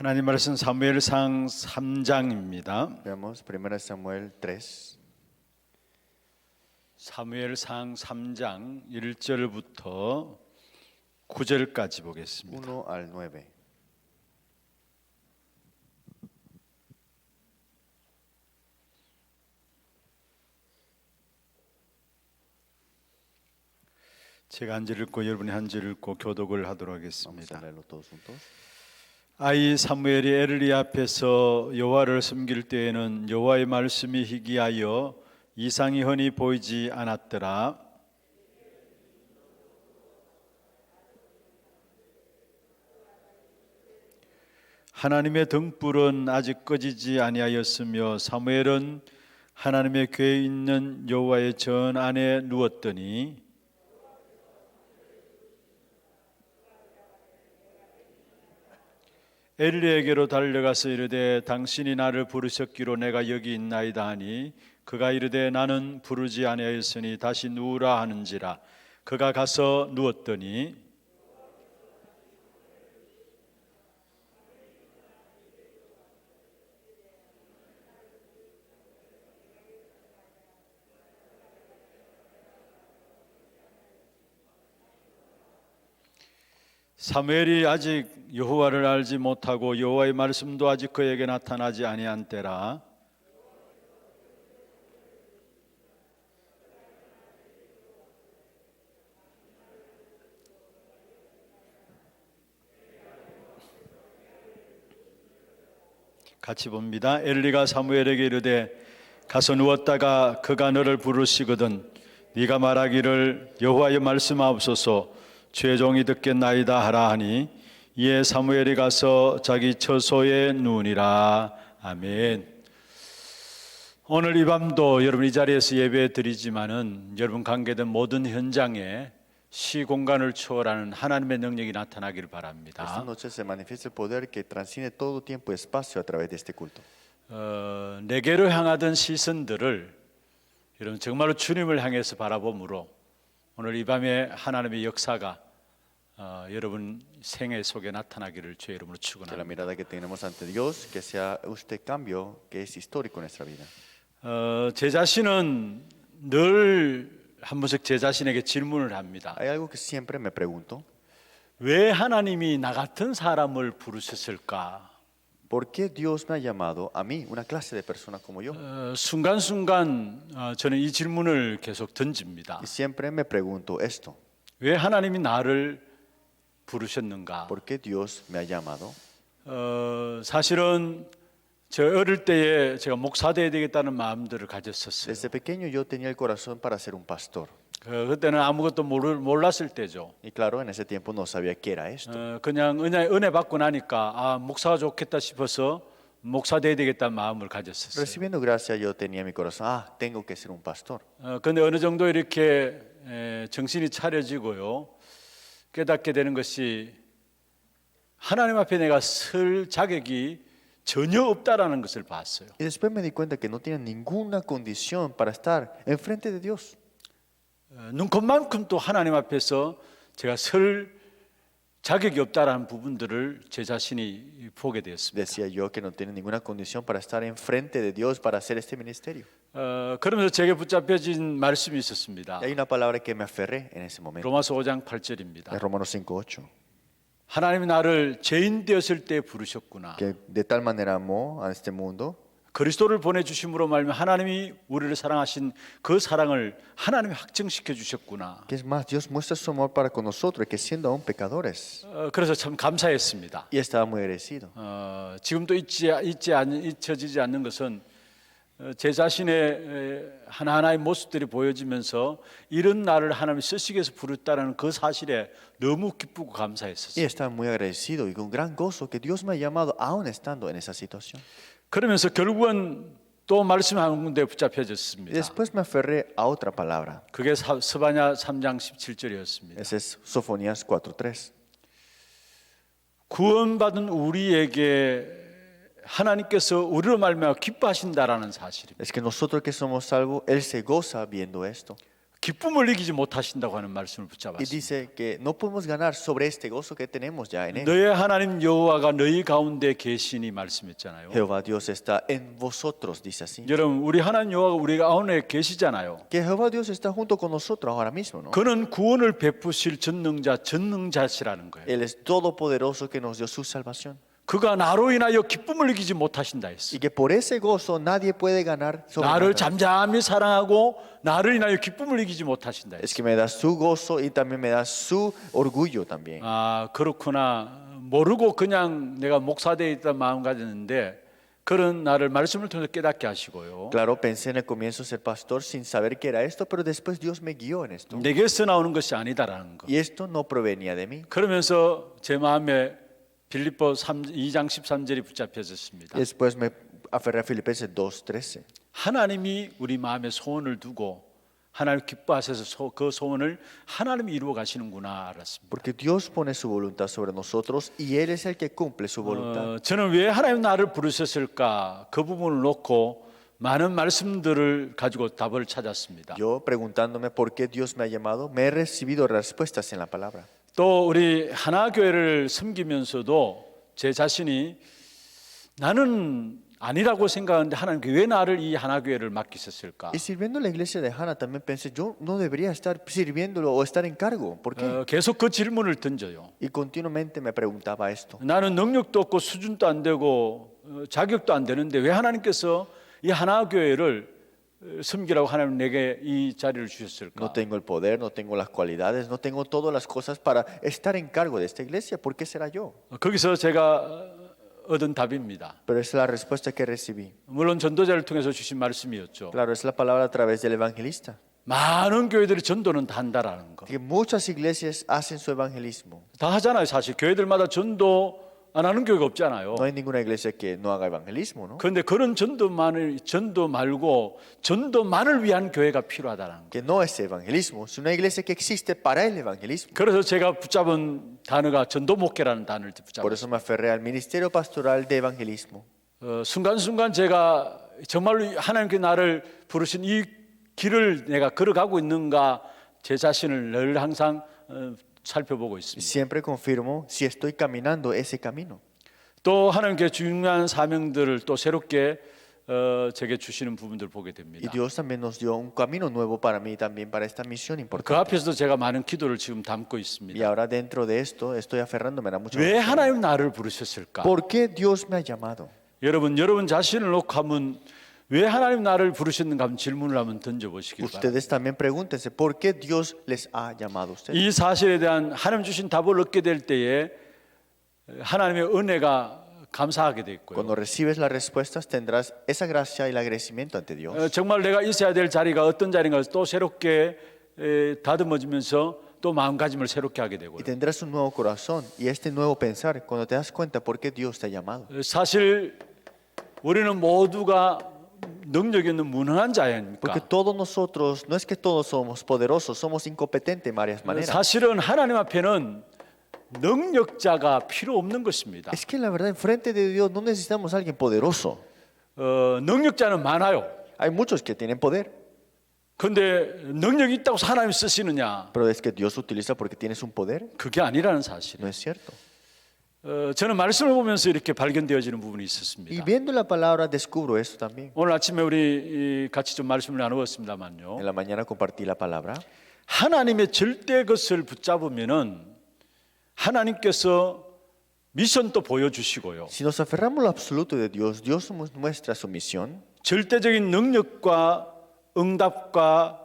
하나님 말씀 사무엘상 3장입니다. Veamos 1 Samuel 3, 사무엘상 3장 1절부터 9절까지 1 보겠습니다. al 9. 제가 한 절 읽고 여러분이 한 절 읽고 교독을 하도록 Vamos a 하겠습니다. leerlo todos juntos. 아이 사무엘이 엘리 앞에서 여호와를 섬길 때에는 여호와의 말씀이 희귀하여 이상이 흔히 보이지 않았더라. 하나님의 등불은 아직 꺼지지 아니하였으며 사무엘은 하나님의 궤에 있는 여호와의 전 안에 누웠더니 엘리에게로 달려가서 이르되 당신이 나를 부르셨기로 내가 여기 있나이다 하니 그가 이르되 나는 부르지 아니하였으니 다시 누우라 하는지라. 그가 가서 누웠더니 사무엘이 아직 여호와를 알지 못하고 여호와의 말씀도 아직 그에게 나타나지 아니한 때라. 같이 봅니다. 엘리가 사무엘에게 이르되 가서 누웠다가 그가 너를 부르시거든 네가 말하기를 여호와의 말씀하옵소서 주의 종이 듣겠나이다 하라 하니 이에 사무엘이 가서 자기 처소에 누우니라. 아멘. 오늘 이 밤도 여러분 이 자리에서 예배 드리지만은 여러분 관계된 모든 현장에 시공간을 초월하는 하나님의 능력이 나타나기를 Esta 바랍니다. noche se manifiesta el poder que transciende todo tiempo y espacio a través de este culto. 내게로 향하던 시선들을 여러분 정말로 주님을 향해서 바라봄으로 오늘 이 밤에 하나님의 역사가 여러분 생애 속에 나타나기를 주의 이름으로 Que la 축원합니다. mirada que tenemos ante Dios, que sea este cambio que es histórico en nuestra vida. 제 자신은 늘 한 번씩 제 자신에게 질문을 합니다. Hay algo que siempre me pregunto. 왜 하나님이 나 같은 사람을 부르셨을까? ¿Por qué Dios me ha llamado a mí, una clase de persona como yo? 순간순간 저는 이 질문을 계속 던집니다. Y siempre me pregunto esto. 왜 하나님이 나를 부르셨는가? ¿Por qué Dios me ha llamado? 사실은 저 어릴 때에 제가 목사 돼야 되겠다는 마음들을 가졌었어요. Desde pequeño yo tenía el corazón para ser un pastor. 그때는 아무것도 몰랐을 때죠. Y claro, en ese tiempo no sabía qué era esto. 그냥 은혜 받고 나니까 목사가 좋겠다 싶어서 목사 돼야 되겠다는 마음을 가졌었어요. Recibiendo gracia yo tenía en mi corazón, tengo que ser un pastor. 그런데 어느 정도 이렇게 정신이 차려지고요. 깨닫게 되는 것이 하나님 앞에 내가 설 자격이 전혀 없다라는 것을 봤어요. Y después me di cuenta que no tenía ninguna condición para estar enfrente de Dios. 눈컵만큼 또 하나님 앞에서 제가 설 자격이 없다라는 부분들을 제 자신이 보게 되었습니다. Decía yo que no tenía ninguna condición para estar enfrente de Dios para hacer este ministerio. 그러면서 제게 붙잡혀진 말씀이 있었습니다. Y hay una palabra que me aferré en ese momento. 로마서 5장 8절입니다. Es Romanos 5:8. 하나님이 나를 죄인 되었을 때 부르셨구나. Que de tal manera amó a este mundo. 그리스도를 보내주심으로 말미암아 하나님이 우리를 사랑하신 그 사랑을 하나님이 확증시켜 주셨구나. Que es más, Dios muestra su amor para con nosotros, que siendo aún pecadores. 그래서 참 감사했습니다. Y estaba muy agradecido. 지금도 잊혀지지 않는 것은 제 자신의 하나하나의 모습들이 보여지면서 이런 나를 하나님이 쓰시기 위해서 부르셨다는 그 사실에 너무 기쁘고 Y 감사했었어요. estaba muy agradecido y con gran gozo que Dios me ha llamado aún estando en esa situación. 그러면서 결국은 또 말씀 한 군데 Y 붙잡혀졌습니다. después me aferré a otra palabra. 그게 스바냐 3장 17절이었습니다. Ese es Sofonías 4:3. 구원받은 우리에게 하나님께서 우리로 말미암아 기뻐하신다라는 사실입니다. Es que nosotros que somos salvos, Él se goza viendo esto. 기쁨을 이기지 못하신다고 하는 말씀을 Y 붙잡았습니다. dice que no podemos ganar sobre este gozo que tenemos ya en Él. 너의 하나님 여호와가 너희 가운데 계시니 말씀했잖아요. Jehová Dios está en vosotros, dice así. 여러분 우리 하나님 여호와가 우리 가운데 계시잖아요. Que Jehová Dios está junto con nosotros ahora mismo, ¿no? 그는 구원을 베푸실 전능자시라는 거예요. Él es todopoderoso que nos dio su salvación. 그가 나로 인하여 기쁨을 이기지 못하신다 했어. Y que por ese gozo nadie puede ganar sobre 나를 nada. 잠잠히 사랑하고 나를 인하여 기쁨을 이기지 못하신다 Es 했어. que me da su gozo y también me da su orgullo también. 아 그렇구나. 모르고 그냥 내가 목사되어 있다 마음 가졌는데 그런 나를 말씀을 통해서 깨닫게 하시고요. Claro, pensé en el comienzo ser pastor sin saber que era esto, pero después Dios me guió en esto. 내게서 나오는 것이 아니다라는 거. Y esto no provenía de mí. 그러면서 제 마음에 빌립보 2장 13절이 붙잡혀졌습니다. Y después me aferré a Filipenses 2:13. 하나님이 우리 마음에 소원을 두고 하나님 기뻐하셔서 그 소원을 하나님이 이루어 가시는구나 알았습니다. Porque Dios pone su voluntad sobre nosotros y Él es el que cumple su voluntad. 저는 왜 하나님 나를 부르셨을까 그 부분을 놓고 많은 말씀들을 가지고 답을 찾았습니다. Yo preguntándome por qué Dios me ha llamado, me he recibido respuestas en la palabra. 또 우리 하나교회를 섬기면서도 제 자신이 나는 아니라고 생각하는데 하나님께 왜 나를 이 하나교회를 맡기셨을까? Y sirviendo en la iglesia de Hannah también pensé, yo no debería estar sirviéndolo o estar en cargo. ¿Por qué? 계속 그 질문을 던져요. Y continuamente me preguntaba esto. 나는 능력도 없고 수준도 안 되고 자격도 안 되는데 왜 하나님께서 이 하나교회를 섬기라고 하나님 내게 이 자리를 주셨을까? No tengo el poder, no tengo las cualidades, no tengo todas las cosas para estar en cargo de esta iglesia. ¿Por qué será yo? 거기서 제가 얻은 답입니다. Pero es la respuesta que recibí. 물론 전도자를 통해서 주신 말씀이었죠. Claro, es la palabra a través del evangelista. 많은 교회들이 전도는 다 한다라는 거. Que muchas iglesias hacen su evangelismo. 다 하잖아요. 사실 교회들마다 전도 안 하는 교회가 없잖아요. No hay ninguna iglesia que no haga evangelismo, ¿no? 그런데 그런 전도 말고 전도만을 위한 교회가 필요하다는 거. Que no es evangelismo, es una iglesia que existe para el evangelismo. 그래서 제가 붙잡은 단어가 전도 목회라는 단어를 Por 붙잡았어요. eso me aferré al ministerio pastoral de evangelismo. 순간순간 제가 정말로 하나님께 나를 부르신 이 길을 내가 걸어가고 있는가 제 자신을 늘 항상 살펴보고 있습니다. Siempre confirmo si estoy caminando ese camino. 또 하나님께 중요한 사명들을 또 새롭게 제게 주시는 부분들을 보게 Y 됩니다. Dios también nos dio un camino nuevo para mí también para esta misión 그 importante. 앞에서도 제가 많은 기도를 지금 담고 Y 있습니다. ahora dentro de esto estoy aferrándome a mucho. 왜 하나님 나를 부르셨을까? ¿Por qué Dios me ha llamado? 여러분 자신을 놓고 하면 왜 하나님 나를 부르셨는가 하면 질문을 한번 던져보시길 바랍니다. Ustedes también pregúntense por qué Dios les ha llamado a ustedes. 이 사실에 대한 하나님 주신 답을 얻게 될 때에 하나님의 은혜가 감사하게 돼 있고요. Cuando recibes las respuestas tendrás esa gracia y el agradecimiento ante Dios. 정말 내가 있어야 될 자리가 어떤 자리인가 또 새롭게 다듬어지면서 또 마음가짐을 새롭게 하게 되고요. Y tendrás un nuevo corazón y este nuevo pensar cuando te das cuenta por qué Dios te ha llamado. 사실 우리는 모두가 능력 있는 무능한 자입니까? Porque todos nosotros, no es que todos somos poderosos, somos incompetentes en varias maneras. 사실은 하나님 앞에는 능력자가 필요 없는 것입니다. Es que la verdad, enfrente de Dios no necesitamos a alguien poderoso. 능력자는 많아요. Hay muchos que tienen poder, 그런데 능력이 있다고 해서 하나님 쓰시느냐? pero es que Dios utiliza porque tienes un poder. 그게 아니라는 No 사실이에요. es cierto. 저는 말씀을 보면서 이렇게 발견되어지는 부분이 Y 있었습니다. viendo la palabra descubro esto también. 오늘 아침에 우리 같이 좀 말씀을 나누었습니다만요. En la mañana compartí la palabra. 하나님의 절대 것을 붙잡으면은 하나님께서 미션도 보여주시고요. Si nos aferramos a lo absoluto de Dios, Dios nos muestra su misión 절대적인 능력과 응답과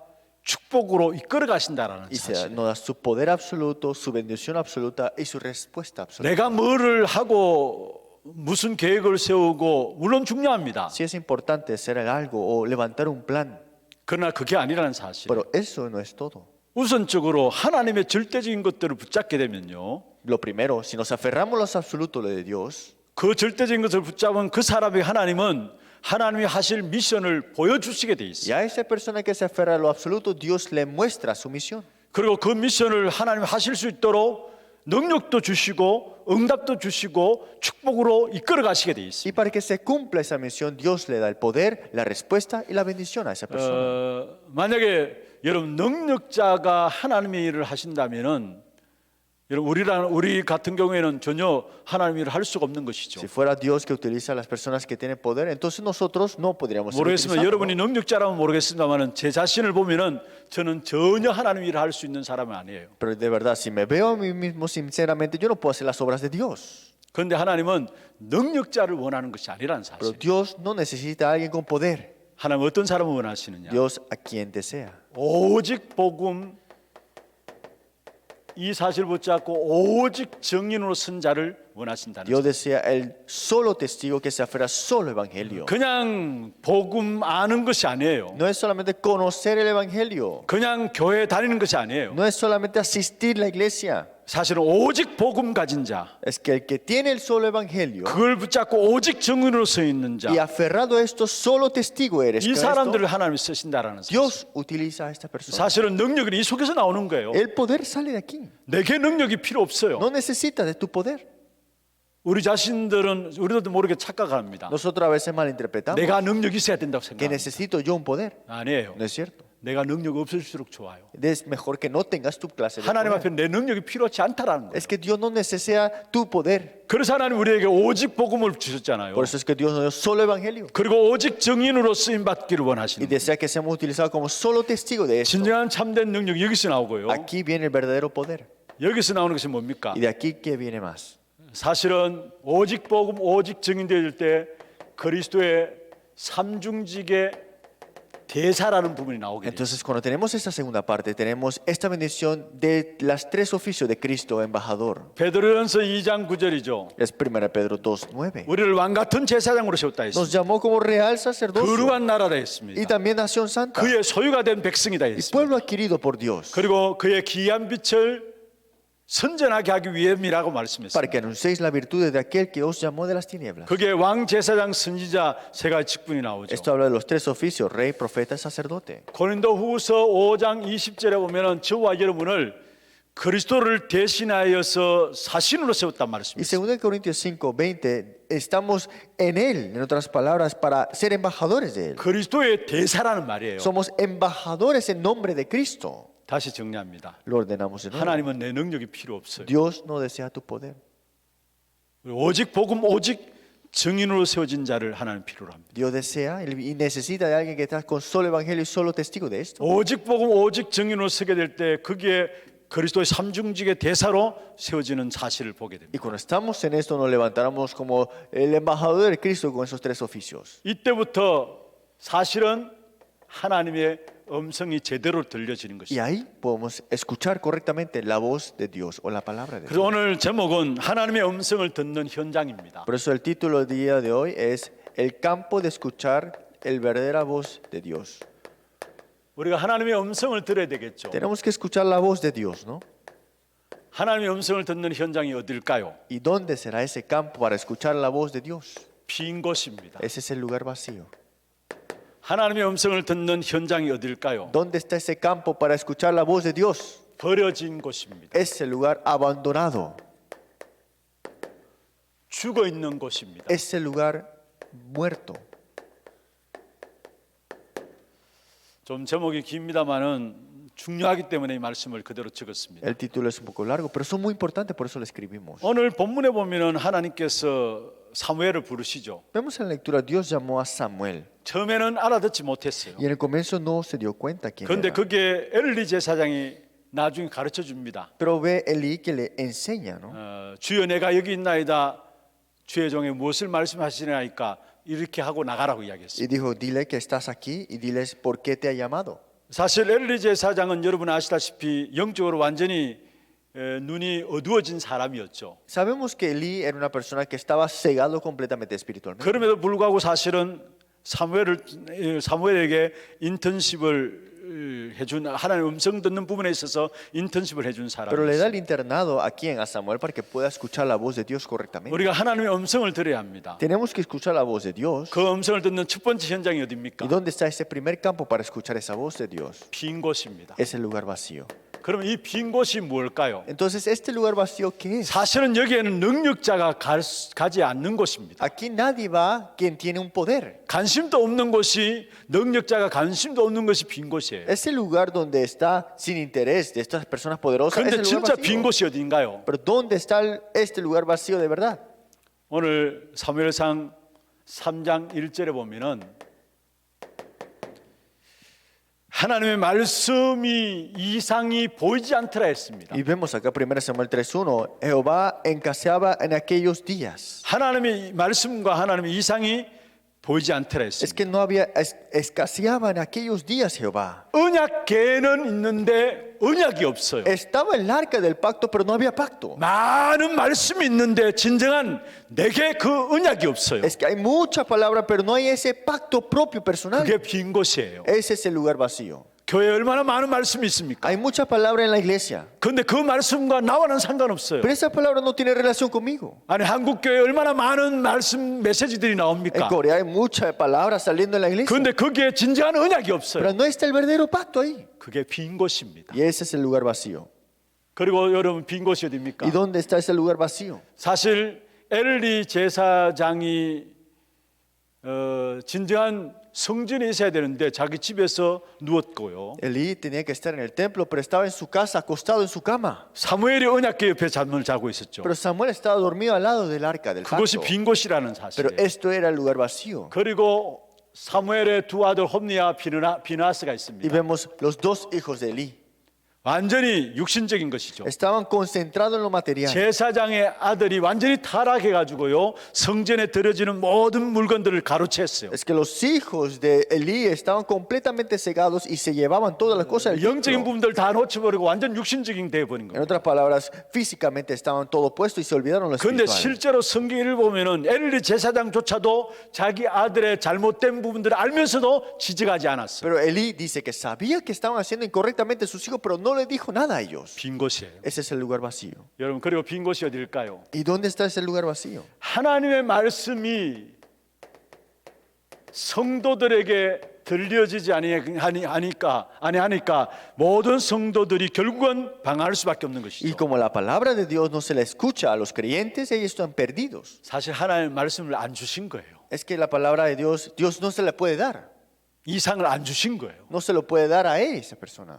축복으로 이끌어 가신다라는 y 사실. nos da su poder absoluto, su bendición absoluta y su respuesta absoluta. 내가 뭐를 하고 무슨 계획을 세우고 물론 중요합니다. Si es importante hacer algo o levantar un plan, 그러나 그게 아니라는 사실. pero eso no es todo. 우선적으로 하나님의 절대적인 것들을 붙잡게 되면요. Lo primero, si nos aferramos a lo absoluto de Dios, 그 절대적인 것을 붙잡은 그 사람의 하나님은 하나님이 하실 미션을 보여주시게 돼 y 있어요. a esa persona que se aferra a lo absoluto, Dios le muestra su misión. 그리고 그 미션을 하나님 하실 수 있도록 능력도 주시고 응답도 주시고 축복으로 이끌어 가시게 돼 있어요. Y para que se cumpla esa misión, Dios le da el poder, la respuesta y la bendición a esa persona. 만약에 여러분 능력자가 하나님의 일을 하신다면은 여러분 우리 같은 경우에는 전혀 하나님의 일을 할 수가 없는 것이죠. Si fuera Dios que utiliza a las personas que tienen poder, entonces nosotros no podríamos ser 모르겠으면 utilizados. 여러분이 능력자라면 모르겠습니다만은 제 자신을 보면은 저는 전혀 하나님의 일을 할 수 있는 사람은 아니에요. Pero de verdad, si me veo a mí mismo sinceramente, yo no puedo hacer las obras de Dios. 그런데 하나님은 능력자를 원하는 것이 아니라는 Pero 사실. Dios no necesita a alguien con poder. 하나님 어떤 사람을 원하시느냐? Dios a quien desea. 오직 복음 이 사실을 붙잡고 오직 증인으로 선 자를 원하신다는 Dios 거죠. desea el solo testigo que se aferra solo al evangelio. 그냥 복음 아는 것이 아니에요. No es solamente conocer el evangelio. 그냥 교회 다니는 것이 아니에요. No es solamente asistir a la iglesia. 사실은 오직 복음 가진 자, Es que el que tiene el solo evangelio 그걸 붙잡고 오직 증인으로 서 있는 자, y aferrado a esto, solo testigo eres. 이 Con esto, 사람들을 하나님이 쓰신다라는 사실. Dios utiliza a esta persona. 사실은 능력은 이 속에서 나오는 거예요. El poder sale de aquí. 내게 능력이 필요 없어요. No necesitas de tu poder. 우리 자신들은 우리도 모르게 착각합니다. Nosotros a veces malinterpretamos 내가 능력이 있어야 된다고 que 생각합니다. necesito yo un poder. 아니에요. No es cierto. 내가 능력 없을수록 좋아요. Es mejor que no tengas tu clase de 하나님 poder. 앞에 내 능력이 필요하지 않다라는 거예요. Es que Dios no necesita tu poder. 그래서 하나님 우리에게 오직 복음을 주셨잖아요. Por eso es que Dios nos dio solo evangelio. 그리고 오직 증인으로 쓰임 받기를 Y 원하시는 거예요. desea que seamos utilizados como solo testigo de esto. 진정한 참된 능력이 여기서 나오고요. Aquí viene el verdadero poder. 여기서 나오는 것이 뭡니까? Y de aquí que viene más. 사실은 오직 복음, 오직 증인될 때 그리스도의 삼중직의 대사라는 부분이 나오게 돼요. Entonces, cuando tenemos esta segunda parte, tenemos esta bendición de las tres oficios de Cristo, embajador. 베드로전서 2장 9절이죠. Es 1 Pedro 2:9. 우리를 왕 같은 제사장으로 세웠다 했습니다. Nos llamó como real sacerdocio 거룩한 나라다 y 했습니다. también nación santa 그의 소유가 된 백성이다 y 했습니다. pueblo adquirido por Dios, 그리고 그의 기이한 빛을 선전하게 하기 위함이라고 para 말씀했습니다. que anunciéis la virtud de aquel que os llamó de las tinieblas. 그게 왕, 제사장, 선지자 세 가지 직분이 나오죠. Esto habla de los tres oficios, rey, profeta y sacerdote. 고린도후서 5장 20절에 보면은 저와 여러분을 그리스도를 대신하여서 사신으로 세웠단 Y 말씀입니다. 2 Corintios 5:20, estamos en Él, en otras palabras, para ser embajadores de Él. 그리스도의 대사라는 말이에요. Somos embajadores en nombre de Cristo. 다시 정리합니다. Lo ordenamos de nuevo. 하나님은 내 능력이 필요 없어요. Dios no desea tu poder. 오직 복음, 오직 증인으로 세워진 자를 하나님 필요로 합니다. Dios desea y necesita de alguien que está con solo evangelio y solo testigo de esto. 오직 복음, 오직 증인으로 서게 될 때 그게 그리스도의 삼중직의 대사로 세워지는 사실을 보게 됩니다. Y cuando estamos en esto nos levantamos como el embajador de Cristo con esos tres oficios. 이때부터 사실은 하나님의 음성이 제대로 들려지는 Y 것입니다. ahí podemos escuchar correctamente la voz de Dios o la palabra de 그래서 Dios. 오늘 제목은 하나님의 음성을 듣는 현장입니다. Por eso el título del día de hoy es El campo de escuchar el verdadera voz de Dios. 우리가 하나님의 음성을 들어야 되겠죠. Tenemos que escuchar la voz de Dios, ¿no? 하나님의 음성을 듣는 현장이 어딜까요? ¿Y dónde será ese campo para escuchar la voz de Dios? 빈 곳입니다. Ese es el lugar vacío. 하나님의 음성을 듣는 현장이 어딜까요? ¿Dónde está ese campo para escuchar la voz de Dios? 버려진 곳입니다. Es el lugar abandonado. 죽어 있는 곳입니다. Es el lugar muerto. 좀 제목이 깁니다만은 중요하기 때문에 이 말씀을 그대로 적었습니다. El título es un poco largo, pero son muy importantes, por eso lo escribimos. 오늘 본문에 보면은 하나님께서 사무엘을 부르시죠. Vemos en la lectura, Dios llamó a Samuel. 처음에는 알아듣지 못했어요. Y en el comienzo no se dio cuenta quién 그런데 era. 그게 엘리 제사장이 나중에 가르쳐 줍니다. Pero ve Elí que le enseña, ¿no? 주여 내가 여기 있나이다. 주의 종에 무엇을 말씀하시나이까 이렇게 하고 나가라고 이야기했어요. Y dijo, dile que estás aquí y diles por qué te ha llamado. 사실 엘리 제사장은 여러분 아시다시피 영적으로 완전히 눈이 어두워진 사람이었죠. Sabemos que Elí era una persona que estaba cegado completamente espiritualmente. 그럼에도 불구하고 사실은 사무엘에게 인턴십을 해준 하나님의 음성 듣는 부분에 있어서 인턴십을 해준 Pero le da 사람이었어요. el internado a quién? A Samuel para que pueda escuchar la voz de Dios correctamente. 우리가 하나님의 음성을 들어야 합니다. Tenemos que escuchar la voz de Dios. 그 음성을 듣는 첫 번째 현장이 ¿Y 어디입니까? dónde está ese primer campo para escuchar esa voz de Dios? 빈 곳입니다. Es el lugar vacío. 그러면 이 빈 곳이 뭘까요? Entonces, ¿este lugar vacío qué es? 사실은 여기에는 능력자가 가지 않는 곳입니다. Aquí nadie va quien tiene un poder. 관심도 없는 곳이, 능력자가 관심도 없는 것이 빈 곳이에요. Ese lugar donde está sin interés de estas personas poderosas es 그런데 el lugar 진짜 빈 vacío. 곳이 어디인가요? Pero ¿dónde está este lugar vacío de verdad? 오늘 사무엘상 3장 1절에 보면은 하나님의 말씀이 이상이 보이지 않더라 했습니다. Y vemos acá 1 Samuel 3:1, Jehová escaseaba en aquellos días. 하나님의 말씀과 하나님의 이상이 보이지 않더라 Es 했습니다. que no había, escaseaba en aquellos días Jehová. 언약궤는 있는데 언약이 없어요. Estaba el arca del pacto, pero no había pacto. 많은 말씀이 있는데 진정한 내게 그 언약이 없어요. Es que hay mucha palabra, pero no hay ese pacto propio personal. 그게 빈 곳이에요. Ese es el lugar vacío. 교회에 얼마나 많은 말씀이 있습니까? Hay mucha palabra en la iglesia, 그런데 그 말씀과 나와는 상관없어요. pero esa palabra no tiene relación conmigo. 아니 한국 교회에 얼마나 많은 말씀 메시지들이 En 나옵니까? Corea hay mucha palabra saliendo en la iglesia, 그런데 거기에 진정한 언약이 pero 없어요. no está el verdadero pacto ahí. 그게 빈 곳입니다. Y ese es el lugar vacío. 그리고 여러분 빈 곳이 어디입니까? ¿Y dónde está ese lugar vacío? 사실 엘리 제사장이 진정한 성전에 있어야 되는데 자기 집에서 누웠고요. Elí tenía que estar en el templo, pero estaba en su casa, acostado en su cama. 사무엘이 언약궤 옆에 잠을 자고 있었죠. Pero Samuel estaba dormido al lado del arca del 그것이 pacto. 빈 곳이라는 Pero 사실이에요. esto era el lugar vacío. 그리고 사무엘의 두 아들 홈니와 비나스가 Y 있습니다. vemos los dos hijos de Elí. 완전히 육신적인 것이죠. Estaban concentrados en lo material. 제사장의 아들이 완전히 타락해 가지고요. 성전에 들어지는 모든 물건들을 가로챘어요. Es que los hijos de Elí estaban completamente cegados y se llevaban todas las cosas del 영적인 templo. 부분들 다 놓쳐버리고 완전 육신적인 돼 버린 En 거예요. otras palabras, físicamente estaban todo puesto y se olvidaron lo 그런데 espiritual. 실제로 성경을 보면은 엘리 제사장조차도 자기 아들의 잘못된 부분들을 알면서도 지적하지 않았어요. Pero Elí dice que sabía que estaban haciendo incorrectamente sus hijos, pero no le dijo nada a ellos. 빈 곳이에요. Ese es el lugar vacío. 여러분 그리고 빈 곳이 어디일까요? ¿Y dónde está ese lugar vacío? 하나님의 말씀이 성도들에게 들려지지 아니하니까 모든 성도들이 결국은 방황할 수밖에 없는 Y 것이죠. como la palabra de Dios no se la escucha a los creyentes, ellos están perdidos. 사실 하나님의 말씀을 안 주신 거예요. Es que la palabra de Dios, Dios no se la puede dar. 이상을 안 주신 거예요. No se lo puede dar a esa persona.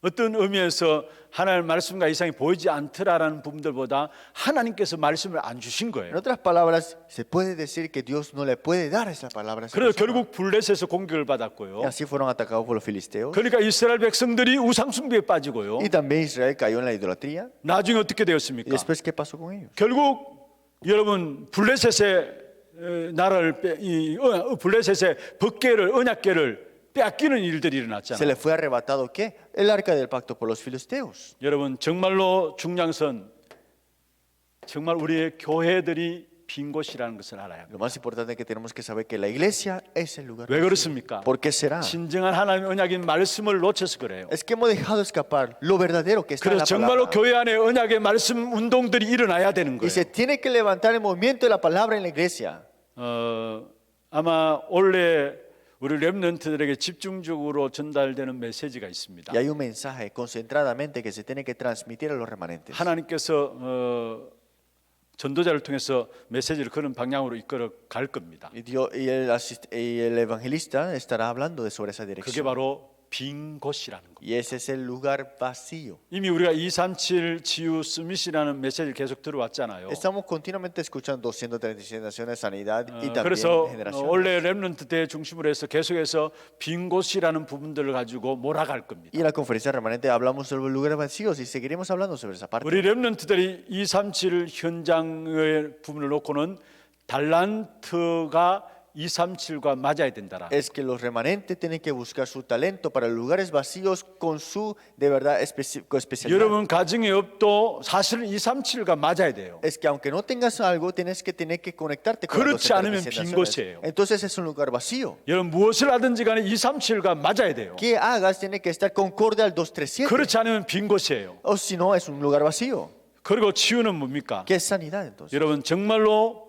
어떤 의미에서 하나님의 말씀과 이상이 보이지 않더라라는 부분들보다 하나님께서 말씀을 안 주신 En 거예요. otras palabras, se puede decir que Dios no le puede dar esa palabra a esa 그래서 persona. 결국 블레셋에서 공격을 Y 받았고요. así fueron atacados por los filisteos. 그러니까 이스라엘 백성들이 우상숭배에 빠지고요. Y también Israel cayó en la idolatría. 나중에 어떻게 ¿Y 되었습니까? después qué pasó con ellos? 결국 여러분 블레셋의 나라를 블레셋의 법궤를 언약궤를 빼앗기는 일들이 Se 일어났잖아요. le fue arrebatado ¿qué? El arca del pacto por los filisteos. 여러분 정말로 중요한 것은 정말 우리의 교회들이 빈 곳이라는 것을 알아야 Lo 합니다. más importante es que tenemos que saber que la iglesia es el lugar. 왜 그렇습니까? ¿Por qué será? 진정한 하나님의 언약인 말씀을 놓쳐서 그래요. Es que hemos dejado escapar lo verdadero que está en 그래서 la 정말로 palabra. 교회 안에 언약의 말씀 운동들이 일어나야 되는 Y se 거예요. tiene que levantar el movimiento de la palabra en la iglesia. 아마 원래 우리 렘넌트들에게 집중적으로 전달되는 메시지가 있습니다. Y hay un mensaje concentradamente que se tiene que transmitir a los remanentes. 하나님께서 전도자를 통해서 메시지를 그런 방향으로 이끌어 갈 겁니다. Y el evangelista estará hablando sobre esa 그게 dirección. 바로 빈 곳이라는 겁니다. Y ese es el lugar vacío. 이미 우리가 237 지유 스밋이라는 메시지를 계속 들어왔잖아요. Estamos continuamente escuchando 237 naciones, sanidad y también 그래서 generaciones. 원래 렘넌트 때 중심으로 해서 계속해서 빈 곳이라는 부분들을 가지고 몰아갈 겁니다. Y en la conferencia remanente hablamos sobre lugares vacíos y seguiremos hablando sobre esa parte. 우리 렘넌트들이 237 현장의 부분을 놓고는 달란트가 237과 맞아야 된다라. Es que los remanentes tienen que buscar su talento para lugares vacíos con su de verdad especialidad. 여러분 가정의 업도 사실은 237과 맞아야 돼요. Es que aunque no tengas algo, tienes que conectarte con 그렇지 las 않으면 237 빈 naciones. 곳이에요. Entonces es un lugar vacío. 여러분 무엇을 하든지 간에 237과 맞아야 돼요. ¿Qué hagas? Tiene que estar concorde al 237. 그렇지 않으면 빈 곳이에요. O si no, es un lugar vacío. 그리고 치유는 뭡니까? ¿Qué es sanidad entonces? 여러분 정말로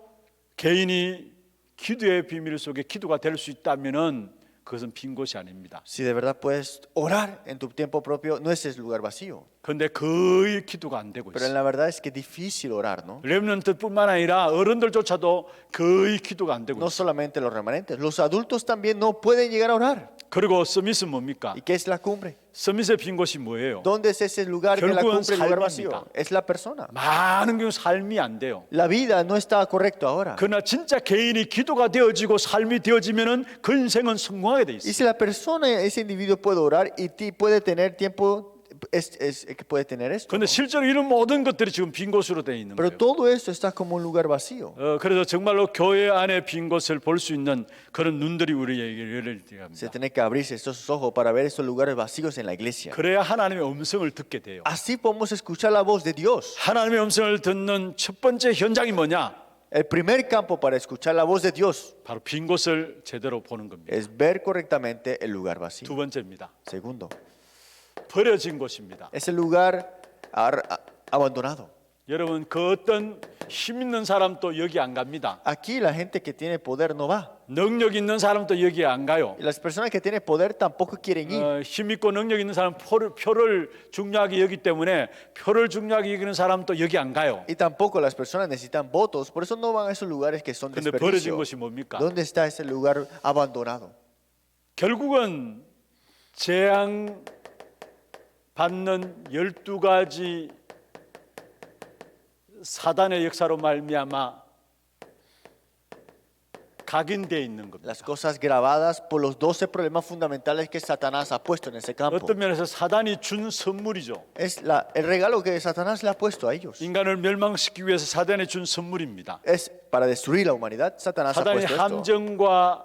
개인이 기도의 비밀 속에 기도가 될 수 있다면은 그것은 빈 곳이 아닙니다. Si de verdad puedes orar en tu tiempo propio, no es ese lugar vacío. 그런데 거의 기도가 안 되고 Pero en 있어요. la verdad es que es difícil orar, ¿no? 렘넌트뿐만 아니라 어른들조차도 거의 기도가 안 되고 No 있어요. solamente los remanentes, los adultos también no pueden llegar a orar. 그리고 서밋은 뭡니까? ¿Y qué es la cumbre? 서밋의 빈 곳이 뭐예요? ¿Dónde es ese lugar de la 결국은 cumbre, el lugar vacío? 삶입니다. Es la persona. 많은 경우 삶이 안 돼요. La vida no está correcto ahora. 그러나 진짜 개인이 기도가 되어지고 삶이 되어지면은 그 인생은 성공하게 돼 Y 있어요. si la persona, ese individuo puede orar y puede tener tiempo, es que puede tener esto. 그런데 실제로 이런 모든 것들이 지금 빈 곳으로 되어 있는 Pero 거예요. todo esto está como un lugar vacío. 그래서 정말로 교회 안에 빈 곳을 볼 수 있는 그런 눈들이 우리에게 열려야 Se 합니다. tiene que abrirse estos ojos para ver estos lugares vacíos en la iglesia. 그래야 하나님의 음성을 듣게 돼요. Así podemos escuchar la voz de Dios. 하나님의 음성을 듣는 첫 번째 현장이 뭐냐? El primer campo para escuchar la voz de Dios 바로 빈 곳을 제대로 보는 겁니다. es ver correctamente el lugar vacío. 두 번째입니다. Segundo, 버려진 곳입니다. es el lugar abandonado. 여러분 그 어떤 힘 있는 사람도 여기 안 갑니다. Aquí la gente que tiene poder no va. 능력 있는 사람도 여기 안 가요. Y las personas que tienen poder tampoco quieren ir. 힘 있고 능력 있는 사람 표를 중요하게 여기기 때문에 표를 중요하게 여기는 사람도 여기 안 가요. Y tampoco las personas necesitan votos. Por eso no van a esos lugares que son 근데 버려진 desperdicio. 곳이 뭡니까? ¿Dónde está ese lugar abandonado? 결국은 재앙 받는 12가지 사단의 역사로 말미암아 각인되어 있는 겁니다. Las cosas grabadas por los 12 problemas fundamentales que Satanás ha puesto en ese campo. 어떤 면에서 사단이 준 선물이죠. Es el regalo que Satanás le ha puesto a ellos. 인간을 멸망시키기 위해서 사단이 준 선물입니다. Es para destruir la humanidad. Satanás ha 사단이 puesto esto. 함정과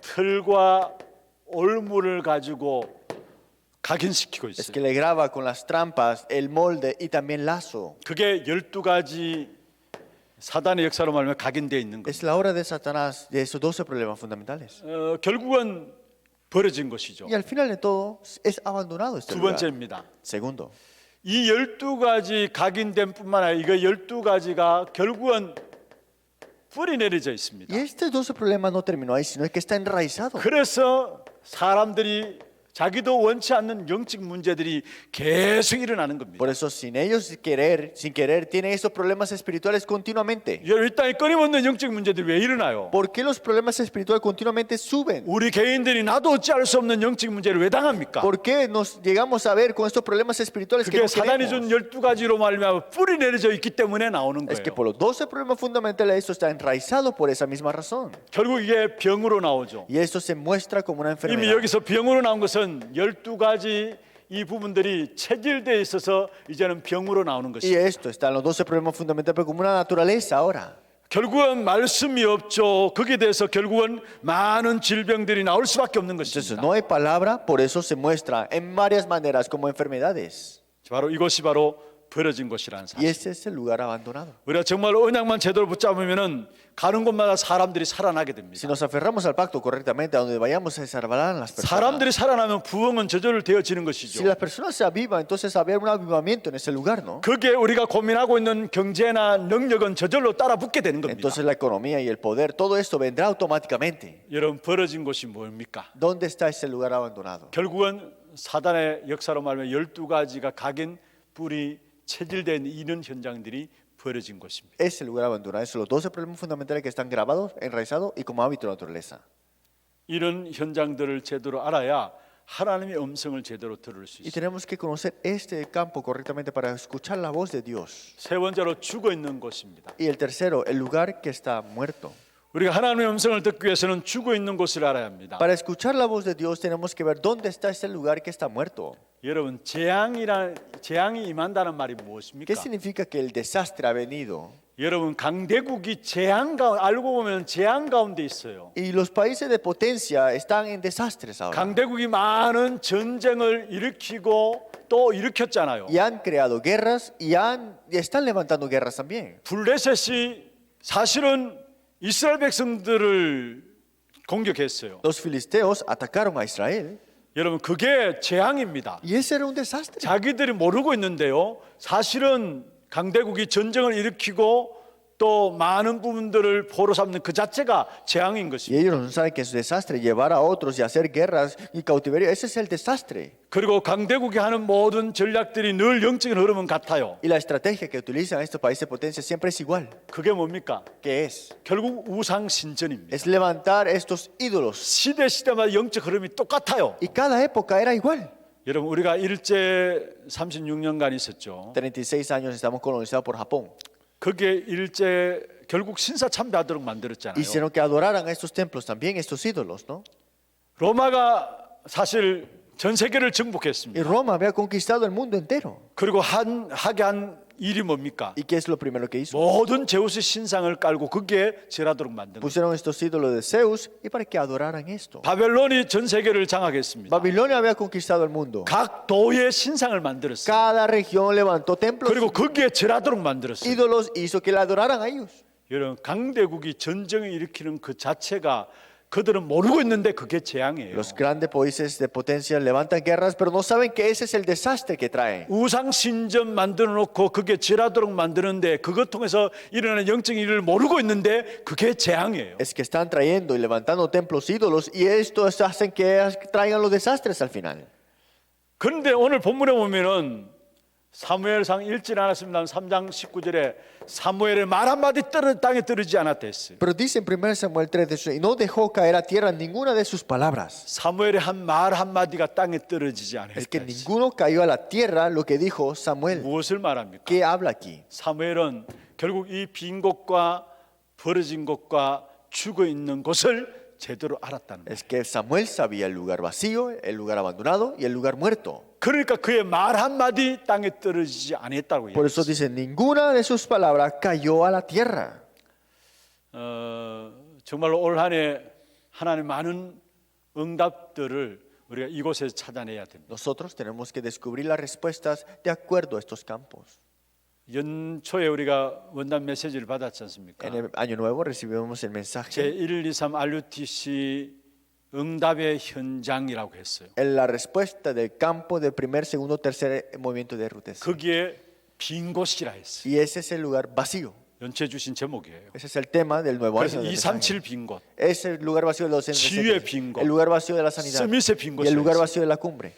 틀과 올무를 가지고 각인시키고 Es 있어요. que le graba con las trampas, el molde y también lazo. 그게 12가지 사단의 역사로 말하면 각인되어 있는 거예요. Es la obra de Satanás de esos 12 problemas fundamentales. 결국은 버려진 것이죠. Y al final de todo es abandonado este 두 lugar. 번째입니다. Segundo, 이 12가지 각인됨 뿐만 아니라 이거 12가지가 결국은 뿌리 내려져 있습니다. y este 12 problemas no terminó ahí, sino que está enraizado. 그래서 사람들이 자기도 원치 않는 영적 문제들이 계속 일어나는 겁니다. Por eso, sin ellos sin querer, tienen esos problemas espirituales continuamente. 이 땅에 끊임없는 영적 문제들이 왜 일어나요? ¿Por qué los problemas espirituales continuamente suben? 우리 개인들이 나도 어찌할 수 없는 영적 문제를 왜 당합니까? ¿Por qué nos llegamos a ver con estos problemas espirituales que 그게 no 사단이 준 queremos? 12가지로 말미암아 뿌리 내려져 있기 때문에 나오는 Es que 거예요. por los 12 problemas fundamentales esto está enraizado por esa misma razón. 결국 이게 병으로 나오죠. Y esto se muestra como una 이미 enfermedad. 여기서 병으로 나온 것은 12가지 이 부분들이 체질되어 있어서 이제는 병으로 나오는 Y 것이에요. esto está en los 12 problemas fundamentales, pero como una naturaleza ahora. 결국은 말씀이 없죠. 거기에 대해서 결국은 많은 질병들이 나올 수밖에 없는 Entonces 것입니다. no hay palabra, por eso se muestra en varias maneras como enfermedades. 바로 이것이 바로 버려진 곳이라는 Y 사실. este es el lugar abandonado. 우리가 정말 언약만 제대로 붙잡으면은 가는 곳마다 사람들이 살아나게 Si 됩니다. nos aferramos al pacto correctamente, a donde vayamos se salvarán las personas. 사람들이 살아나면 부흥은 저절로 되어지는 Si 것이죠. las personas se avivan, entonces había un avivamiento en ese lugar, ¿no? 그게 우리가 고민하고 있는 경제나 능력은 저절로 따라 붙게 되는 겁니다. Entonces la economía y el poder, todo esto vendrá automáticamente. 여러분 버려진 곳이 뭡니까? ¿Dónde está ese lugar abandonado? 결국은 사단의 역사로 말하면 12가지가 각인 뿌리 체질된 이런 현장들이 버려진 곳입니다. Es el lugar abandonado. Esos son los 12 problemas fundamentales que están grabados, enraizados y como hábito de naturaleza. 이런 현장들을 제대로 알아야 하나님의 음성을 제대로 들을 수 Y 있습니다. tenemos que conocer este campo correctamente para escuchar la voz de Dios. 세 번째로 죽어 있는 곳입니다. Y el tercero, el lugar que está muerto. 우리가 하나님의 음성을 듣기 위해서는 죽어 있는 곳을 알아야 합니다. Para escuchar la voz de Dios tenemos que ver dónde está ese lugar que está muerto. 여러분 재앙이 임한다는 말이 무엇입니까? ¿Qué significa que el desastre ha venido? 여러분 강대국이 재앙 가운데 알고 보면 재앙 가운데 있어요. Y los países de potencia están en desastres ahora. 강대국이 많은 전쟁을 일으키고 또 일으켰잖아요. Y han creado guerras y están levantando guerras también. 블레셋이 사실은 이스라엘 백성들을 공격했어요. Los filisteos atacaron a Israel 여러분 그게 재앙입니다. y ese era un desastre. 자기들이 모르고 있는데요. 사실은 강대국이 전쟁을 일으키고 또 많은 부분들을 포로 삼는 그 자체가 재앙인 Y 것입니다. ellos no saben que es desastre, llevar a otros y hacer guerras y cautiverio, ese es el desastre. 그리고 강대국이 하는 모든 전략들이 늘 영적인 흐름은 같아요. Y la estrategia que utilizan estos países de potencia siempre es igual. 그게 뭡니까? ¿Qué es? 결국 우상 신전입니다. Es levantar estos ídolos. 시대마다 영적 흐름이 똑같아요. Y cada época era igual. 여러분 우리가 일제 36년간 있었죠. 36 años estamos colonizados por Japón. 그게 일제 결국 신사 참배하도록 만들었잖아요. Hicieron que adoraran a estos templos también, estos ídolos, ¿no? 로마가 사실 전 세계를 Y 정복했습니다. Roma había conquistado el mundo entero. 그리고 하게 한 일이 뭡니까? ¿Y qué es lo primero que hizo? 모든 제우스 신상을 깔고 그게 절하도록 만든 거예요. Pusieron estos ídolos de Zeus y para que adoraran esto. 바벨론이 전 세계를 장악했습니다. Babilonia había conquistado el mundo. 각 도의 신상을 만들었어요. Cada región levantó templos, 그리고 거기에 절하도록 만들었어요. ídolos, hizo que le adoraran a ellos. 여러분 강대국이 전쟁을 일으키는 그 자체가 그들은 모르고 있는데 그게 재앙이에요. Los grandes países de potencia levantan guerras, pero no saben que ese es el desastre que trae. 우상 신전 만들어 놓고 그게 절하도록 만드는데 그것 통해서 일어나는 영적인 일을 모르고 있는데 그게 재앙이에요. Es que están trayendo y levantando templos ídolos y esto hacen que traigan los desastres al final. 그런데 오늘 본문에 보면은 사무엘상 읽지 않았습니다. 3장 19절에 사무엘의 말 한마디 땅에 떨어지지 않았다 했어요. Pero dice en 1 Samuel 3:18, y no dejó caer a tierra ninguna de sus palabras. 사무엘의 한 말 한마디가 땅에 떨어지지 않았다 Es que 했어요. ninguno cayó a la tierra lo que dijo Samuel. 무엇을 말합니까? ¿Qué habla aquí? 사무엘은 결국 이 빈 곳과 벌어진 곳과 죽어 있는 곳을 제대로 알았다는 거예요. Es que Samuel sabía el lugar vacío, el lugar abandonado y el lugar muerto. 그러니까 그의 말 한마디 땅에 떨어지지 않았다고 Por eso 얘기했어요. dice, ninguna de sus palabras cayó a la tierra. 정말로 올 한 해 하나님의 많은 응답들을 우리가 이곳에서 찾아내야 됩니다. Nosotros tenemos que descubrir las respuestas de acuerdo a estos campos. 연초에 우리가 원단 메시지를 받았지 않습니까? En el año nuevo recibimos el mensaje 제1, 2, 3 RUTC 응답의 현장이라고 했어요. en la respuesta del campo del primer, segundo, tercer movimiento de RUTC. 거기에 빈 곳이라 했어요. Y ese es el lugar vacío. 연초에 주신 제목이에요. Ese es el tema del nuevo 그래서 año. del 237 mensaje. 빈 곳, Es el lugar vacío de los 치유의 빈 곳, el lugar vacío de la sanidad 서밋의 빈 y el lugar 곳이라 했어요. vacío de la cumbre.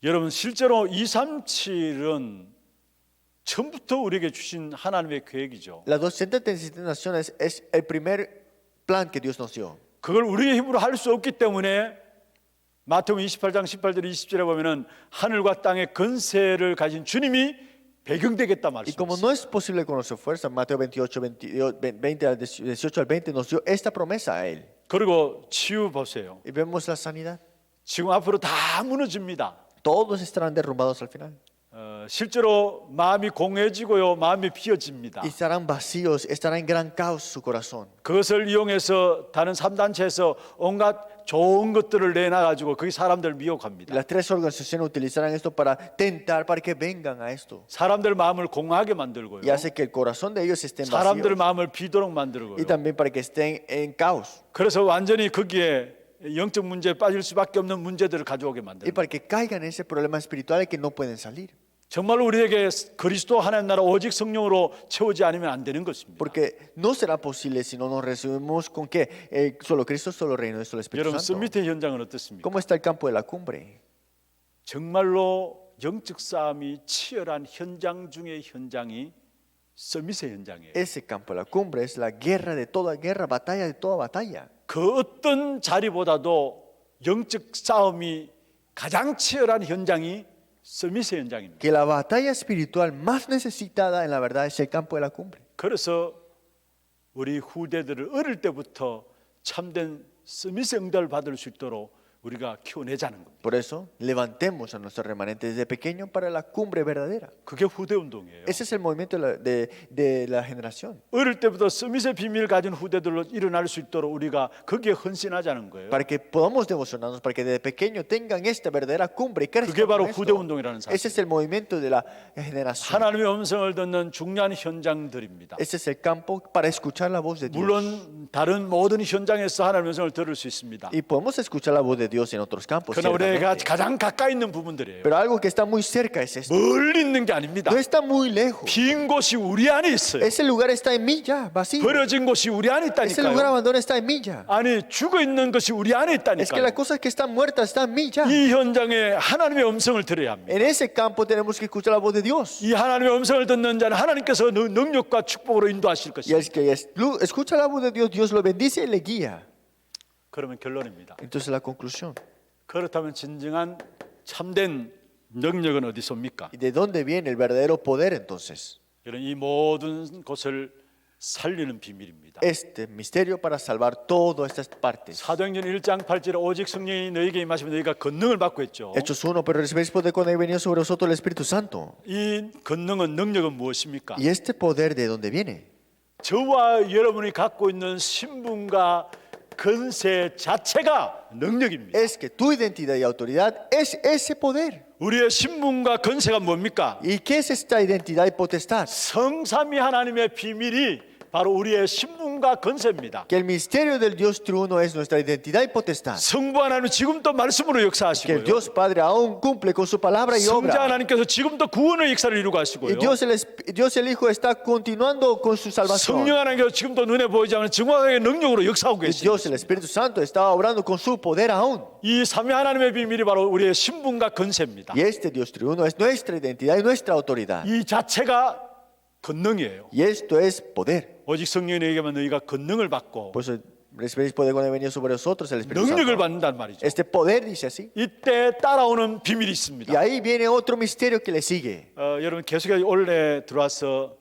여러분 실제로 237은 처음부터 우리에게 주신 하나님의 계획이죠. Las 237 naciones es el primer plan que Dios nos dio. 그걸 우리의 힘으로 할 수 없기 때문에 마태복음 28장 18절 20절에 보면은 하늘과 땅의 권세를 가진 주님이 배경되겠다 Y como 말씀하셨어요. no es posible con nuestra fuerza, Mateo 28, 20 al 18 al 20 nos dio esta promesa a Él. 그리고 치유 보세요. Y vemos la sanidad. 지금 앞으로 다 무너집니다. Todos estarán derrumbados al final. 실제로 마음이 공해지고요, 마음이 비어집니다. Y estarán vacíos, estará en gran caos su corazón. 그것을 이용해서 다른 3단체에서 온갖 좋은 것들을 내놔가지고 거기 사람들 미혹합니다. Las tres organizaciones utilizarán esto para tentar, para que vengan a esto. 사람들 마음을 공하게 만들고요. Y hace que el corazón de ellos estén 사람들 vacíos. 마음을 비도록 만들고요. Y también para que estén en caos. 그래서 완전히 거기에 영적 문제에 빠질 수밖에 없는 문제들을 가져오게 Y 만듭니다. para que caigan en ese problema espiritual que no pueden salir. 정말 우리에게 그리스도 하나님 나라 오직 성령으로 채우지 않으면 안 되는 것입니다. Porque no será posible si no nos recibimos con que solo Cristo, solo reino y solo Espíritu 여러분 Santo. 서밋의 현장은 어떻습니까? ¿Cómo está el campo de la cumbre? 정말로 영적 싸움이 치열한 현장 중의 현장이 서밋의 현장이에요. Ese campo de la cumbre es la guerra de toda guerra, batalla de toda batalla. 그 어떤 자리보다도 영적 싸움이 가장 치열한 현장이 서밋의 현장입니다. Que la batalla espiritual más necesitada en la verdad es el campo de la cumbre. 그래서 우리 후대들을 어릴 때부터 참된 서밋의 응답을 받을 수 있도록 우리가 키워내자는 겁니다. Por eso, levantemos a nuestros remanentes desde pequeño para la cumbre verdadera. 그게 후대 운동이에요. Ese es el movimiento de la generación. 어릴 때부터 서밋의 비밀을 가진 후대들로 일어날 수 있도록 우리가 거기에 헌신하자는 거예요. Para que podamos devocionarnos, para que desde pequeño tengan esta verdadera cumbre y crezcan 그게 바로 con 후대 esto. 운동이라는 사실. Ese es el movimiento de la generación. 하나님의 음성을 듣는 중요한 현장들입니다. Ese es el campo para escuchar la voz de Dios. 물론 다른 모든 현장에서 하나님의 음성을 들을 수 있습니다. Y podemos escuchar la voz de Dios en otros campos. 그러나 우리가 ciertamente. 가장 가까이 있는 부분들이에요. Pero algo que está muy cerca es esto. 멀리 있는 게 아닙니다. No está muy lejos. 빈 곳이 우리 안에 있어요. Ese lugar está en mí ya, vacío. 버려진 곳이 우리 안에 Ese lugar 있다니까요. abandonado está en mí ya. 아니 죽어 있는 것이 우리 안에 Es que 있다니까요. las cosas que están muertas están en mí ya. 이 현장에 하나님의 음성을 들어야 합니다. En ese campo tenemos que escuchar la voz de Dios. 이 하나님의 음성을 듣는 자는 하나님께서 능력과 축복으로 인도하실 Y 것입니다. el que escucha la voz de Dios, Dios lo bendice y le guía. 그러면 결론입니다. Entonces la conclusión. 그렇다면 진정한 참된 능력은 어디서 옵니까? ¿Y de dónde viene el verdadero poder entonces? 이런 이 모든 곳을 살리는 비밀입니다. Este misterio para salvar todas estas partes. 사도행전 1장 8절에 오직 성령이 너희에게 임하시면 너희가 권능을 받고 있죠. Hechos 1, pero recibéis poder cuando haya venido sobre vosotros el Espíritu Santo. 이 권능은 능력은 무엇입니까? ¿Y este poder de dónde viene? 저와 여러분이 갖고 있는 신분과 권세 자체가 능력입니다. Es que tu identidad y autoridad es ese poder. 우리의 신분과 권세가 뭡니까? ¿Y qué es esta identidad y potestad? 성삼위 하나님의 비밀이 바로 우리의 신분과 권세입니다. Que el misterio del Dios triuno es nuestra identidad y potestad. 성부 하나님은 지금도 말씀으로 Que el 역사하시고요. Dios Padre aún cumple con su palabra y 성자 obra. 하나님께서 지금도 구원의 역사를 이루고 Y 하시고요. Dios el Hijo está continuando con su salvación. 성령 하나님께서 지금도 눈에 보이지 않는 정확하게 능력으로 역사하고 Y Dios el 계십니다. Espíritu Santo está obrando con su poder aún. 이 삼위 하나님의 비밀이 바로 우리의 신분과 권세입니다. Y este Dios triuno es nuestra identidad y nuestra autoridad. 이 자체가 권능이에요. Y esto es poder. 오직 성령이 너희에게만 너희가 권능을 받고 Por eso recibiréis poder cuando haya venido sobre vosotros el Espíritu 능력을 Santo. 받는단 말이죠. Este poder dice así. 이때 따라오는 비밀이 Y 있습니다. ahí viene otro misterio que le sigue. 여러분 계속 올해 들어와서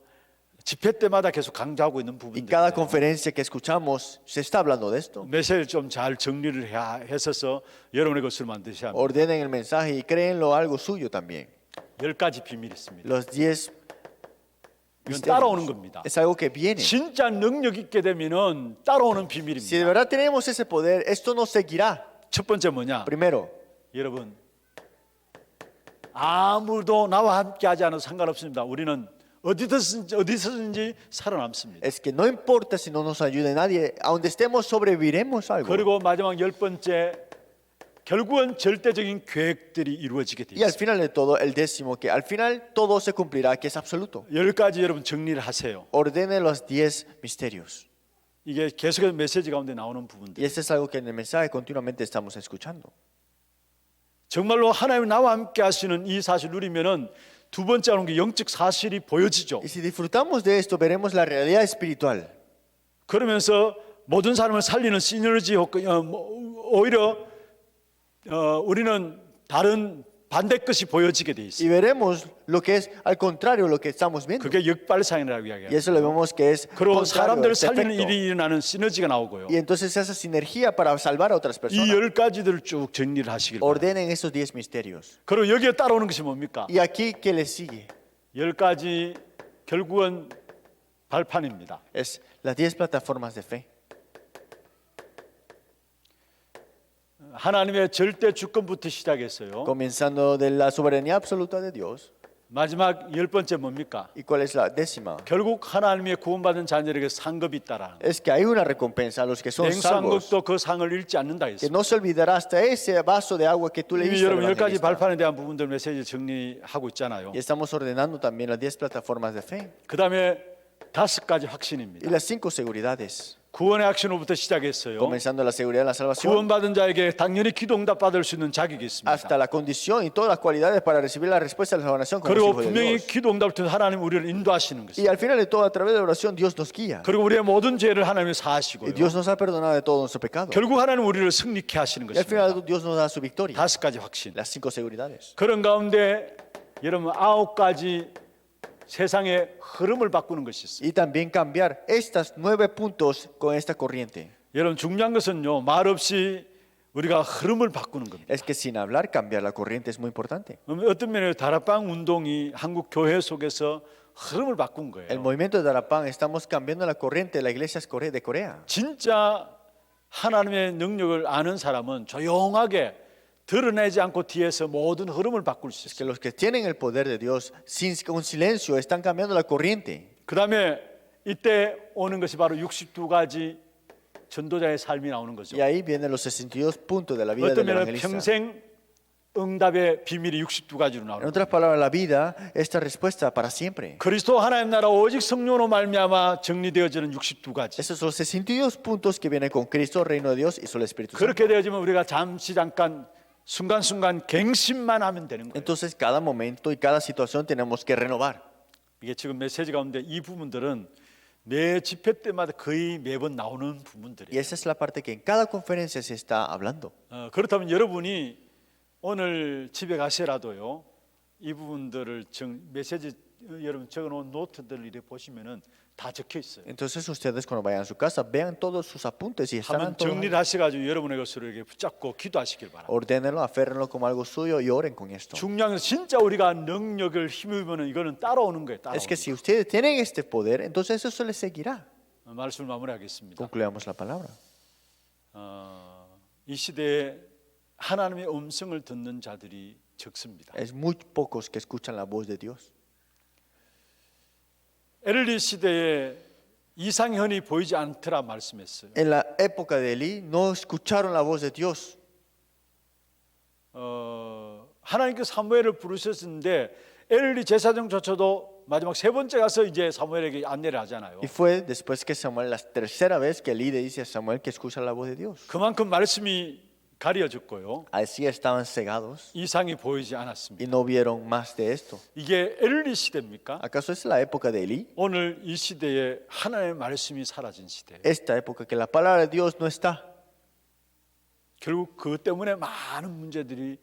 집회 때마다 계속 강조하고 있는 Y cada 부분들. conferencia que escuchamos se está hablando de esto. 메시지를 좀 잘 정리를 해서 여러분의 것을 만드셔야 합니다. Ordenen el mensaje y créenlo algo suyo también. 10가지 비밀이 있습니다. Los 10 이건 따라오는 겁니다. es algo que viene. 진짜 능력 있게 되면은 따라오는 Si de 비밀입니다. verdad tenemos ese poder, esto nos seguirá. 첫 번째 뭐냐? Primero, 여러분 아무도 나와 함께하지 않아도 상관없습니다. 우리는 어디서든지 살아남습니다. es que no importa si no nos ayude nadie, a donde estemos sobreviviremos algo. 그리고 마지막 10번째 결국은 절대적인 계획들이 이루어지게 돼 Y al 있습니다. final de todo, el décimo, que al final todo se cumplirá, que es absoluto. 10가지 여러분 정리를 하세요. Ordene los 10 misterios. 이게 계속해서 메시지 가운데 나오는 Y 부분들. este es algo que en el mensaje continuamente estamos escuchando. 정말로 하나님 나와 함께 하시는 이 사실 누리면은 두 번째 하는 게 영적 사실이 보여지죠. Y si disfrutamos de esto, veremos la realidad espiritual. 그러면서 모든 사람을 살리는 시너지 효과, 오히려 우리는 다른 반대 것이 보여지게 돼 Y 있어요. veremos lo que es al contrario lo que estamos viendo. 그게 역발상이라고 Y 이야기해요. eso lo vemos que es 그리고 contrario, 사람들을 este 살리는 efecto. 일이 일어나는 시너지가 나오고요. Y entonces esa sinergia para salvar a otras 이 personas. 10가지들을 쭉 정리를 하시길 바랍니다. Ordenen esos 10 misterios. 그리고 여기에 따라오는 것이 뭡니까? Y aquí, ¿qué le sigue? 10가지 결국은 발판입니다. Es las 10 plataformas de fe. 하나님의 절대 주권부터 시작했어요. Comenzando de la soberanía absoluta de Dios. 마지막 10번째 뭡니까? ¿Y cuál es la décima? 결국 하나님의 구원받은 자녀에게 상급이 있다라. Es que hay una recompensa a los que son salvos. 냉수한국도 그 상을 잃지 않는다 Que 했어요. no se olvidará hasta ese vaso de agua que tú le 이미 diste al 여러분 10가지 evangelista. 발판에 대한 부분들 메시지 정리하고 있잖아요. Y estamos ordenando también las 10 plataformas de fe. 그 다음에 5가지 Y 확신입니다. las 5 seguridades. 구원의 확신으로부터 시작했어요. Comenzando la seguridad de la salvación. 구원받은 자에게 당연히 기도 응답 받을 수 있는 자격이 있습니다. Hasta la condición y todas las cualidades para recibir la respuesta de la salvación como 그리고 hijos de 분명히 Dios. 기도 응답을 통해 하나님 우리를 인도하시는 것입니다. Y al final de todo, a través de la oración, Dios nos guía. 그리고 우리의 모든 죄를 하나님이 Y 사하시고요. Dios nos ha perdonado de todo nuestro pecado. 결국 하나님 우리를 승리케 하시는 Y al final 것입니다. Dios nos da su victoria. 5가지 확신. Las 5 seguridades. 그런 가운데 여러분 9가지 세상의 흐름을 바꾸는 것이 있어요. Y también cambiar estas 9 puntos con esta corriente. 여러분 중요한 것은요 말 없이 우리가 흐름을 바꾸는 겁니다. Es que sin hablar, cambiar la corriente es muy importante. 어떤 면에서 다락방 운동이 한국 교회 속에서 흐름을 바꾼 El 거예요. movimiento de Darapán, estamos cambiando la corriente de las iglesias de Corea. 진짜 하나님의 능력을 아는 사람은 조용하게 드러내지 않고 뒤에서 모든 흐름을 바꿀 수 Es que 있어요. los que tienen el poder de Dios, con silencio, están cambiando la corriente. 그 다음에 이때 오는 것이 바로 62가지 전도자의 삶이 나오는 거죠. Y ahí vienen los 62 puntos de la vida del 어떤 면은 evangelista. 평생 응답의 비밀이 62가지로 En 나오는 거예요. otras palabras, la vida, esta respuesta para siempre. 그리스도 하나님 나라 오직 성령으로 말미암아 정리되어지는 62가지. Esos son los 62 puntos que vienen con Cristo, reino de Dios y solo el Espíritu Santo. 그렇게 되어지면 우리가 잠깐 순간순간 갱신만 하면 되는 거예요. Entonces, cada momento y cada situación tenemos que renovar. 이게 지금 메시지 가운데 이 부분들은 매 집회 때마다 거의 매번 나오는 Y 부분들이에요. esa es la parte que en cada conferencia se está hablando. 그렇다면 여러분이 오늘 집에 가시라도요, 이 부분들을 메시지 여러분 적어놓은 노트들 이렇게 보시면은 다 적혀 있어요. Entonces, ustedes cuando vayan a su casa, vean todos sus apuntes y estarán 한번 todos ahí. 정리를 하셔가지고 여러분의 것으로 이렇게 붙잡고 기도하시길 바랍니다. Ordénenlo, aférrenlo como algo suyo y oren con esto. 중요한 건 진짜 우리가 능력을 힘입으면 이거는 따라오는 거예요. 따라오는 Es que si ustedes tienen este poder, entonces eso les seguirá. 거. 말씀을 마무리하겠습니다. Concluyamos la palabra. 이 시대에 하나님의 음성을 듣는 자들이 적습니다. Es muy pocos que escuchan la voz de Dios. 엘리 시대에 이상현이 보이지 않더라 말씀했어요. En la época de Elí no escucharon la voz de Dios. 하나님께서 사무엘을 부르셨는데 엘리 제사장조차도 마지막 세 번째 가서 이제 사무엘에게 안내를 하잖아요. Y fue después que Samuel, la tercera vez que Elí le dice a Samuel que escucha la voz de Dios. 그만큼 말씀이 가려졌고요. Así estaban cegados 이상이 보이지 y 않았습니다. no vieron más de esto. 이게 엘리 시대입니까? ¿Acaso es la época de Elí? 오늘 이 시대에 하나님의 말씀이 사라진 시대. Esta época que la palabra de Dios no está. 결국 그것 때문에 많은 문제들이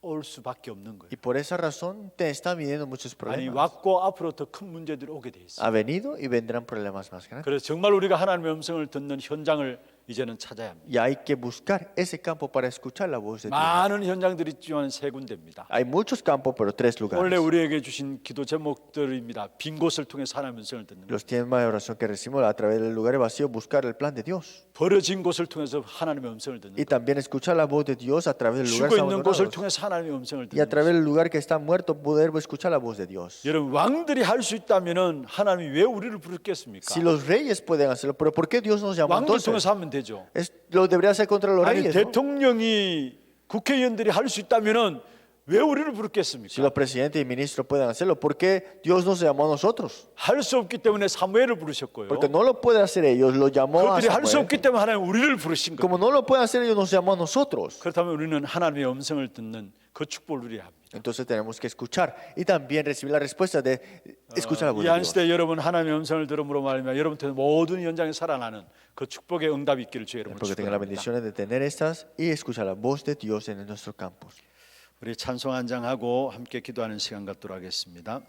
올 수밖에 없는 거예요. Y por esa razón te están viniendo muchos 아니 problemas. 왔고 앞으로 더 큰 문제들이 오게 돼 있어요. Ha venido y vendrán problemas más grandes. 그래서 정말 우리가 하나님의 음성을 듣는 현장을 이제는 찾아야 합니다. Y hay que buscar ese campo para escuchar la voz de Dios. 많은 현장들이 있지만 세 군데입니다. Hay muchos campos, pero 3 원래 lugares. 우리에게 주신 기도 제목들입니다. 빈 곳을 통해서 하나님의 음성을 듣는 것, Los temas de oración que recibimos a través del lugar vacío, buscar el plan de Dios. 버려진 곳을 통해서 하나님의 음성을 듣는 Y 것, también escuchar la voz de Dios a través del lugar 죽어 있는 곳을 abandonados. 통해서 하나님의 음성을 Y a 듣는 것. través del lugar que está muerto, poder escuchar la voz de Dios. 여러분 왕들이 할 수 있다면은 하나님이 왜 우리를 부르겠습니까? Si los reyes pueden hacerlo, pero ¿por qué Dios nos llamó 왕들 entonces? 통해서 하면 되죠. Lo debería hacer contra los 아니 reyes, ¿no? 대통령이 국회의원들이 할 수 있다면은 왜 우리를 Si 부르겠습니까? los presidentes y ministros pueden hacerlo, ¿por qué Dios nos llamó a nosotros? 할 수 없기 때문에 사무엘을 부르셨고요. Porque no lo puede hacer ellos, lo llamó a 그들이 할 수 Samuel. 없기 때문에 하나님 우리를 부르신 거예요. Como no lo pueden hacer ellos, nos llamó a nosotros. 그렇다면 우리는 하나님의 음성을 듣는 그 축복을 누려야 합니다. Entonces tenemos que escuchar y también recibir la respuesta de escuchar la voz 이 de 한 Dios. 시대 여러분 하나님의 음성을 들음으로 말미암아 여러분들 모든 현장에 살아나는 그 축복의 응답이 있기를 주의 이름으로 Porque tengan las 축복합니다. bendiciones de tener estas y escuchar la voz de Dios en nuestros campos. 우리 찬송 한 장하고 함께 기도하는 시간 갖도록 하겠습니다.